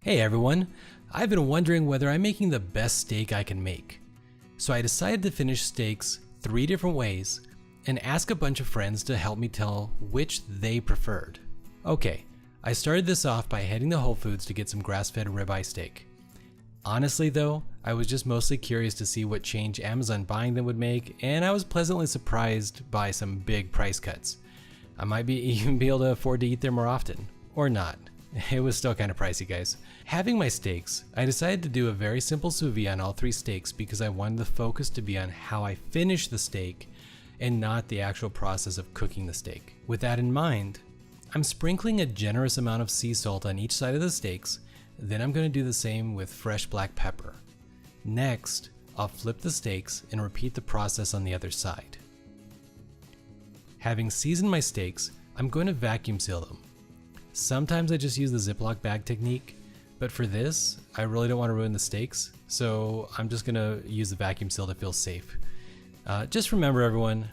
Hey everyone, I've been wondering whether I'm making the best steak I can make. So I decided to finish steaks 3 different ways and ask a bunch of friends to help me tell which they preferred. Okay, I started this off by heading to Whole Foods to get some grass-fed ribeye steak. Honestly though, I was just mostly curious to see what change Amazon buying them would make, and I was pleasantly surprised by some big price cuts. I might even be able to afford to eat there more often, or not. It was still kind of pricey, guys. Having my steaks, I decided to do a very simple sous vide on all 3 steaks because I wanted the focus to be on how I finish the steak and not the actual process of cooking the steak. With that in mind, I'm sprinkling a generous amount of sea salt on each side of the steaks, then I'm going to do the same with fresh black pepper. Next, I'll flip the steaks and repeat the process on the other side. Having seasoned my steaks, I'm going to vacuum seal them. Sometimes I just use the Ziploc bag technique, but for this, I really don't want to ruin the steaks, so I'm just going to use the vacuum seal to feel safe. Just remember everyone,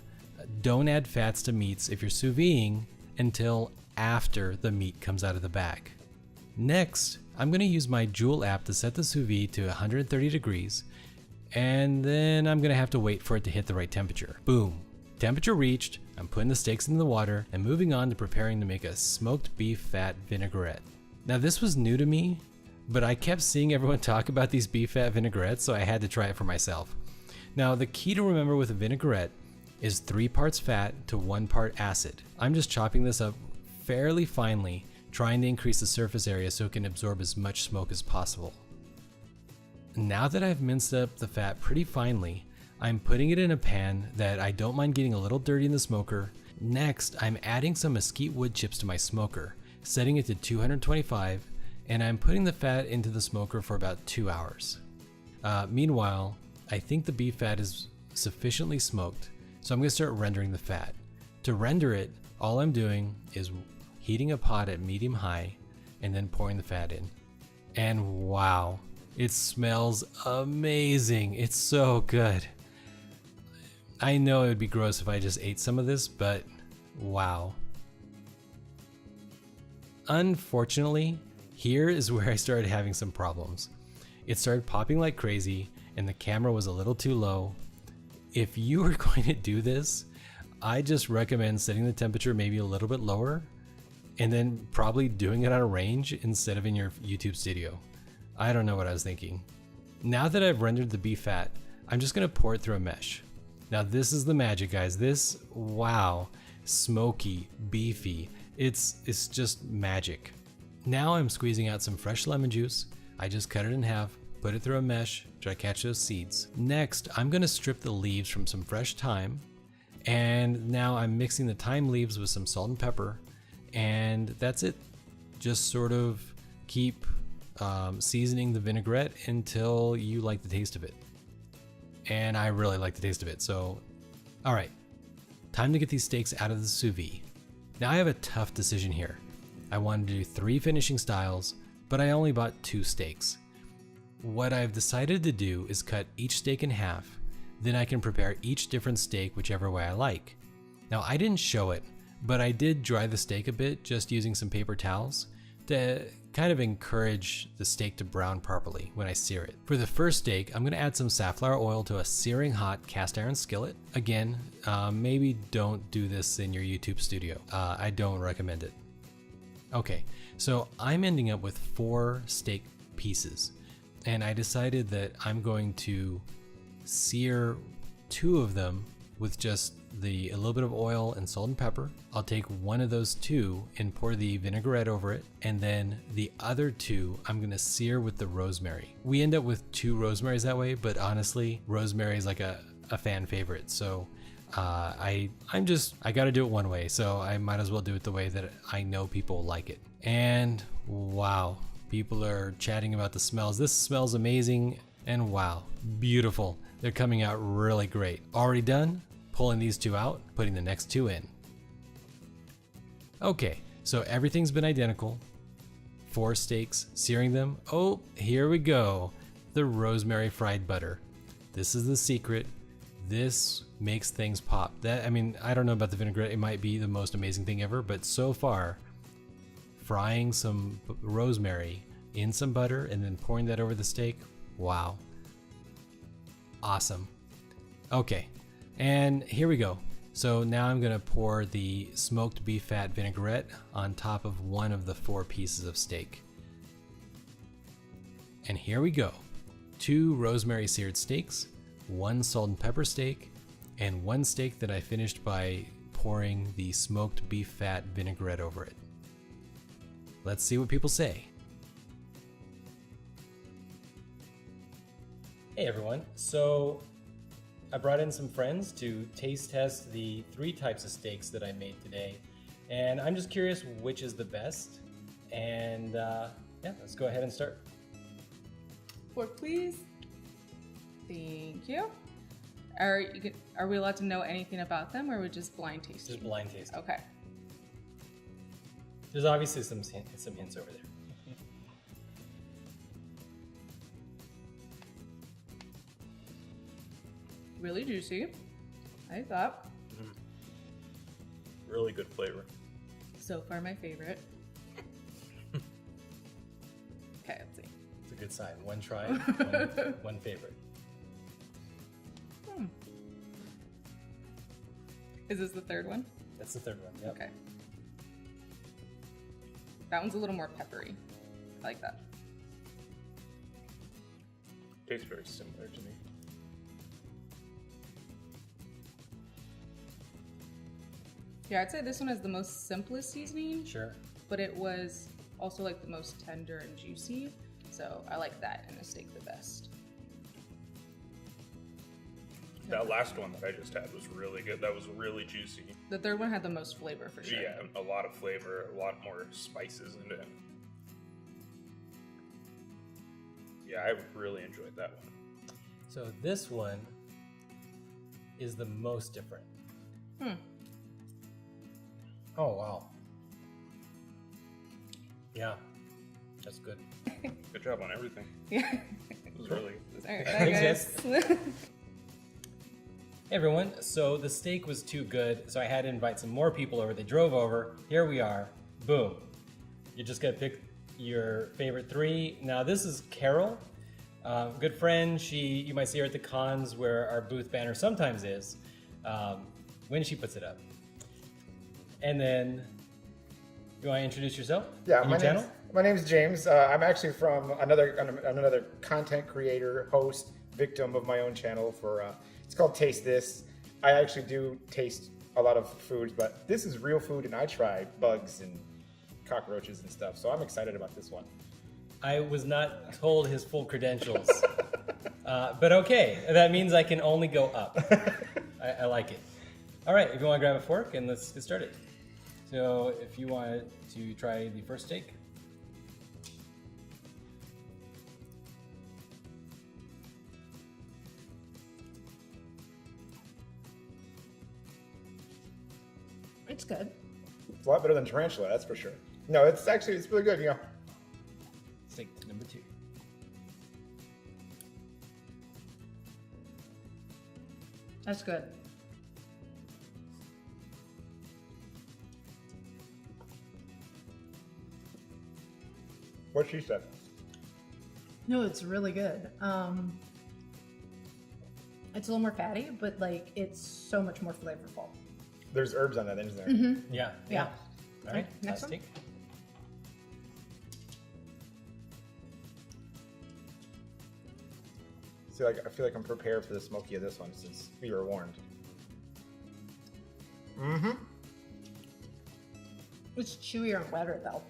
don't add fats to meats if you're sous videing until after the meat comes out of the bag. Next, I'm going to use my Joule app to set the sous vide to 130 degrees, and then I'm going to have to wait for it to hit the right temperature. Boom! Temperature reached, I'm putting the steaks in the water and moving on to preparing to make a smoked beef fat vinaigrette. Now this was new to me, but I kept seeing everyone talk about these beef fat vinaigrettes, so I had to try it for myself. Now the key to remember with a vinaigrette is 3 parts fat to 1 part acid. I'm just chopping this up fairly finely, trying to increase the surface area so it can absorb as much smoke as possible. Now that I've minced up the fat pretty finely, I'm putting it in a pan that I don't mind getting a little dirty in the smoker. Next, I'm adding some mesquite wood chips to my smoker, setting it to 225, and I'm putting the fat into the smoker for about 2 hours. Meanwhile, I think the beef fat is sufficiently smoked, so I'm going to start rendering the fat. To render it, all I'm doing is heating a pot at medium-high and then pouring the fat in. And wow, it smells amazing. It's so good. I know it would be gross if I just ate some of this, but wow. Unfortunately, here is where I started having some problems. It started popping like crazy and the camera was a little too low. If you are going to do this, I just recommend setting the temperature maybe a little bit lower and then probably doing it on a range instead of in your YouTube studio. I don't know what I was thinking. Now that I've rendered the beef fat, I'm just going to pour it through a mesh. Now this is the magic, guys. This, wow, smoky, beefy. It's just magic. Now I'm squeezing out some fresh lemon juice. I just cut it in half, put it through a mesh, try to catch those seeds. Next, I'm gonna strip the leaves from some fresh thyme. And now I'm mixing the thyme leaves with some salt and pepper. And that's it. Just sort of keep seasoning the vinaigrette until you like the taste of it. And I really like the taste of it, so alright, time to get these steaks out of the sous vide. Now I have a tough decision here. I wanted to do 3 finishing styles, but I only bought 2 steaks. What I've decided to do is cut each steak in half, then I can prepare each different steak whichever way I like. Now I didn't show it, but I did dry the steak a bit just using some paper towels to kind of encourage the steak to brown properly when I sear it. For the first steak, I'm going to add some safflower oil to a searing hot cast iron skillet. Again, maybe don't do this in your YouTube studio. I don't recommend it. Okay, so I'm ending up with 4 steak pieces, and I decided that I'm going to sear 2 of them with just a little bit of oil and salt and pepper. I'll take one of those 2 and pour the vinaigrette over it, and then the other 2 I'm gonna sear with the rosemary. We end up with 2 rosemaries that way, but honestly, rosemary is like a fan favorite, so I gotta do it one way, so I might as well do it the way that I know people like it. And wow, people are chatting about the smells. This smells amazing, and wow, beautiful. They're coming out really great. Already done? Pulling these 2 out, putting the next 2 in. Okay, so everything's been identical. 4 steaks, searing them. Oh, here we go. The rosemary fried butter. This is the secret. This makes things pop. I mean, I don't know about the vinaigrette. It might be the most amazing thing ever, but so far, frying some rosemary in some butter and then pouring that over the steak. Wow. Awesome. Okay, and here we go. So now I'm gonna pour the smoked beef fat vinaigrette on top of one of the 4 pieces of steak. And here we go. 2 rosemary seared steaks, 1 salt and pepper steak, and 1 steak that I finished by pouring the smoked beef fat vinaigrette over it. Let's see what people say. Hey everyone, so I brought in some friends to taste test the 3 types of steaks that I made today, and I'm just curious which is the best, and yeah, let's go ahead and start. Fork, please. Thank you. Are we allowed to know anything about them, or are we just blind tasting? Just blind tasting. Okay. There's obviously some hints over there. Really juicy, I thought. Really good flavor. So far, my favorite. Okay, let's see. It's a good sign. One try, one favorite. Is this the third one? That's the third one. Yep. Okay. That one's a little more peppery. I like that. Tastes very similar to me. Yeah, I'd say this one has the most simplest seasoning, Sure. but it was also like the most tender and juicy. So I like that in a steak the best. That last one that I just had was really good. That was really juicy. The third one had the most flavor for sure. Yeah, a lot of flavor, a lot more spices in it. Yeah, I really enjoyed that one. So this one is the most different. Oh, wow. Yeah, that's good. Good job on everything. Yeah. It was really Sorry, Thanks, guys. Hey everyone, so the steak was too good, so I had to invite some more people over. They drove over. Here we are. Boom. You just gotta pick your favorite 3. Now this is Karole, good friend. You might see her at the cons where our booth banner sometimes is, when she puts it up. And then, you want to introduce yourself? Yeah, and your channel? my name's James. I'm actually from another content creator, host, victim of my own channel for. It's called Taste This. I actually do taste a lot of foods, but this is real food, and I try bugs and cockroaches and stuff. So I'm excited about this one. I was not told his full credentials, but okay, that means I can only go up. I like it. All right, if you want to grab a fork and let's get started. So if you want to try the first steak. It's good. It's a lot better than tarantula, that's for sure. No, it's really good. You know, Steak number 2. That's good. what she said. No, it's really good. It's a little more fatty, but like it's so much more flavorful. There's herbs on that, isn't there? Yeah. Yeah. All right, Next last one. steak. I feel like I'm prepared for the smoky of this one since we were warned. It's chewier and wetter though.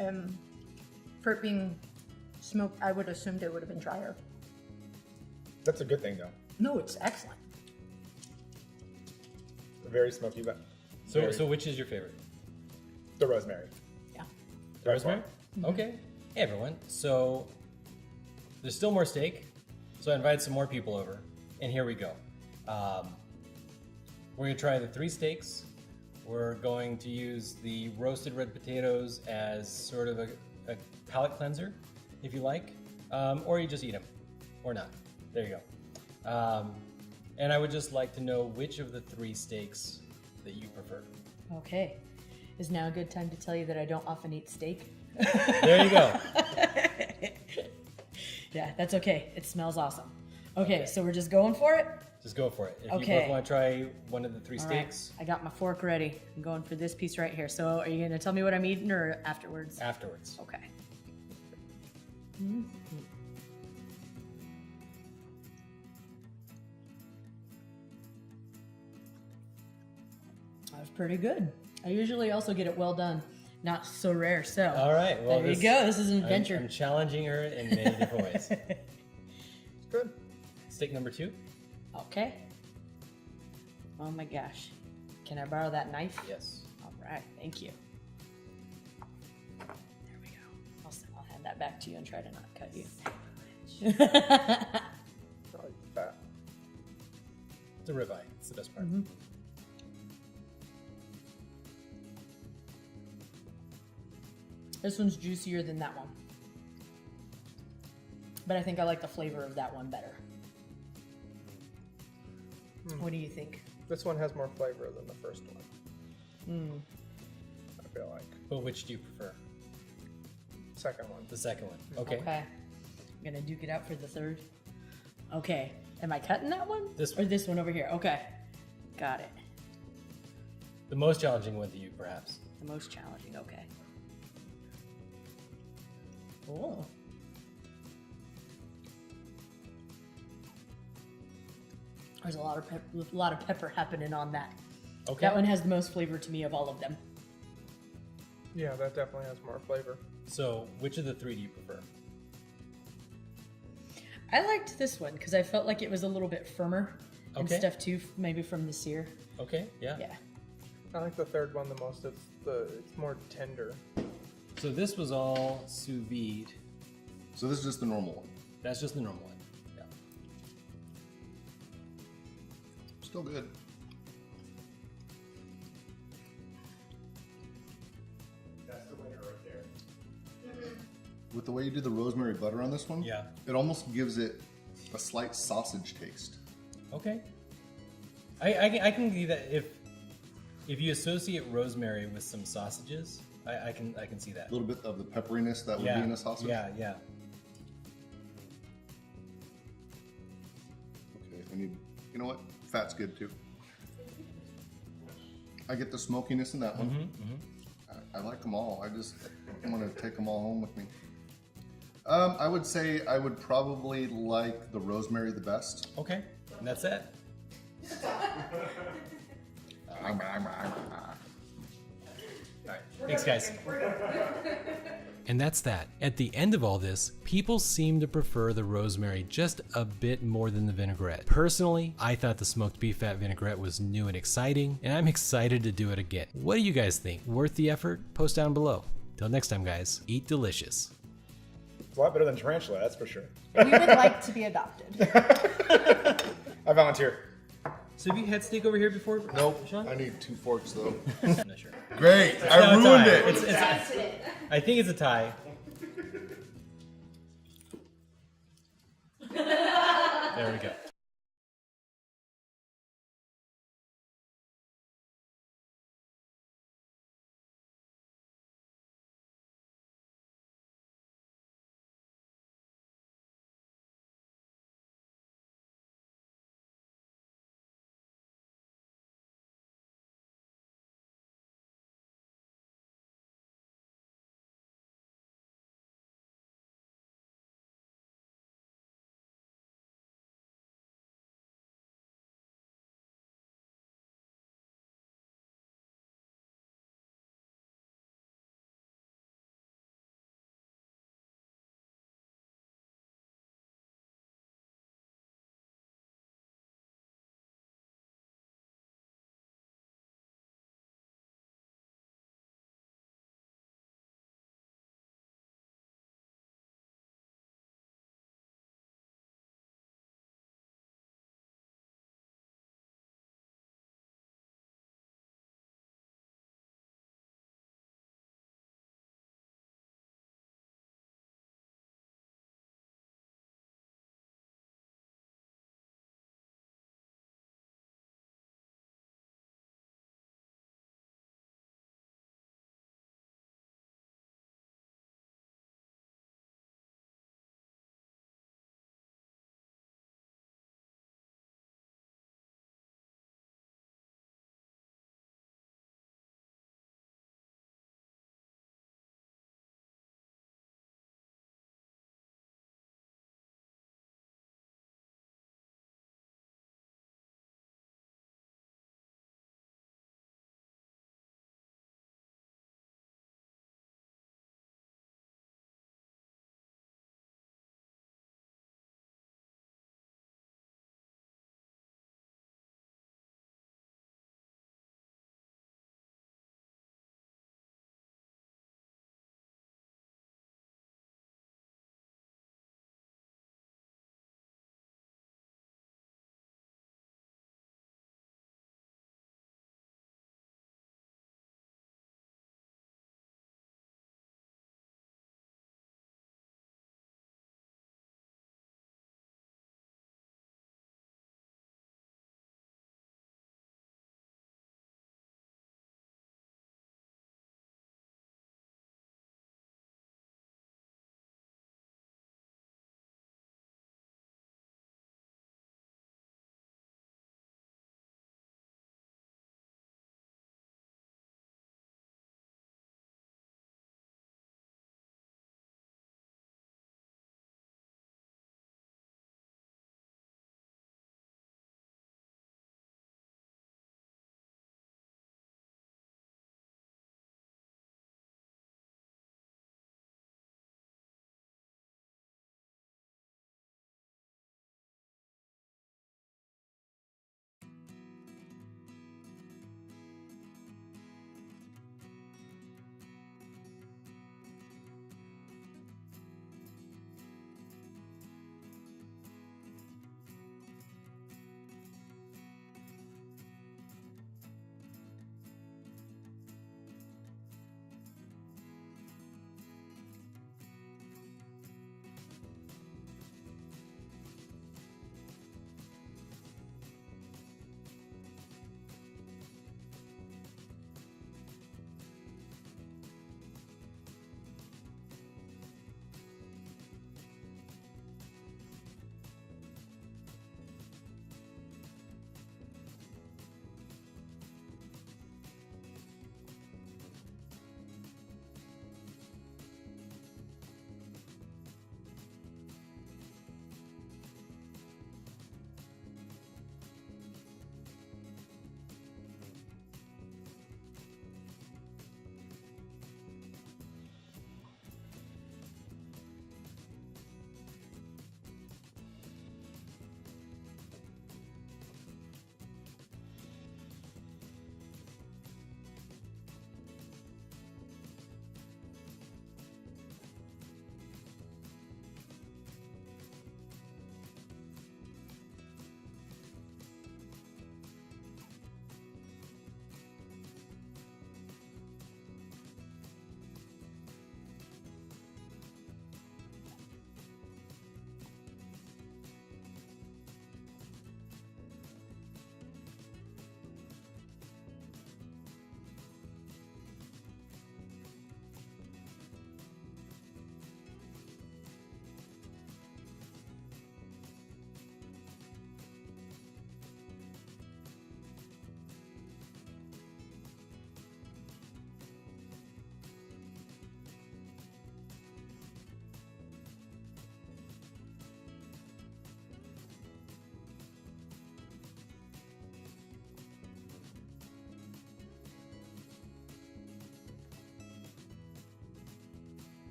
And for it being smoked, I would assumed it would have been drier. That's a good thing, though. No, it's excellent. Very smoky, but So which is your favorite? the rosemary. Yeah. The rosemary? Okay. Hey everyone. So there's still more steak. So I invited some more people over, and here we go. We're gonna try the 3 steaks. We're going to use the roasted red potatoes as sort of a palate cleanser, if you like, or you just eat them, or not. There you go. And I would just like to know which of the 3 steaks that you prefer. Okay. Is now a good time to tell you that I don't often eat steak? There you go. Yeah, that's okay. It smells awesome. Okay, so we're just going for it? Just go for it. If you Okay. both want to try one of the 3 All right, steaks, I got my fork ready. I'm going for this piece right here. So are you going to tell me what I'm eating or afterwards? afterwards. Okay. That was pretty good. I usually also get it well done, not so rare. So All right. Well, there you go. This is an adventure. I'm challenging her in many different ways. Good. Steak number 2. Okay. Oh my gosh. Can I borrow that knife? Yes. All right. Thank you. There we go. I'll hand that back to you and try to not cut you. I like the fat. It's a ribeye. It's the best part. This one's juicier than that one. But I think I like the flavor of that one better. What do you think? This one has more flavor than the first one. I feel like. But which do you prefer? Second one. The second one. Okay. Okay. I'm gonna duke it out for the third. Okay. Am I cutting that one? This Or one. this one over here? Okay. Got it. The most challenging one to you, perhaps. The most challenging. Okay. Oh. There's a lot of pepper happening on that. Okay. That one has the most flavor to me of all of them. Yeah, that definitely has more flavor. So, which of the 3 do you prefer? I liked this one because I felt like it was a little bit firmer and Okay. stuff too, maybe from the sear. Okay. Yeah. Yeah. I like the third one the most. It's more tender. So this was all sous vide. So this is just the normal one. That's just the normal one. Yeah. Still good. That's the winner right there. With the way you did the rosemary butter on this one, Yeah. it almost gives it a slight sausage taste. Okay. I can see that if you associate rosemary with some sausages, I can see that. A little bit of the pepperiness that would Yeah. be in a sausage. Yeah. Yeah. Okay, I need. You know what? Fat's good too. I get the smokiness in that one. Mm-hmm. I like them all. I'm gonna take them all home with me. I would say I would probably like the rosemary the best. Okay. And that's it. All right. Thanks, guys. And that's that. At the end of all this, people seem to prefer the rosemary just a bit more than the vinaigrette. Personally, I thought the smoked beef fat vinaigrette was new and exciting, and I'm excited to do it again. What do you guys think? Worth the effort? Post down below. Till next time, guys, eat delicious. It's a lot better than tarantula, that's for sure. We would like to be adopted. I volunteer. So have you had steak over here before? Nope. Shawn? I need 2 forks though. I'm not sure. Great. No, I it's ruined tie. it. I think it's a tie. There we go.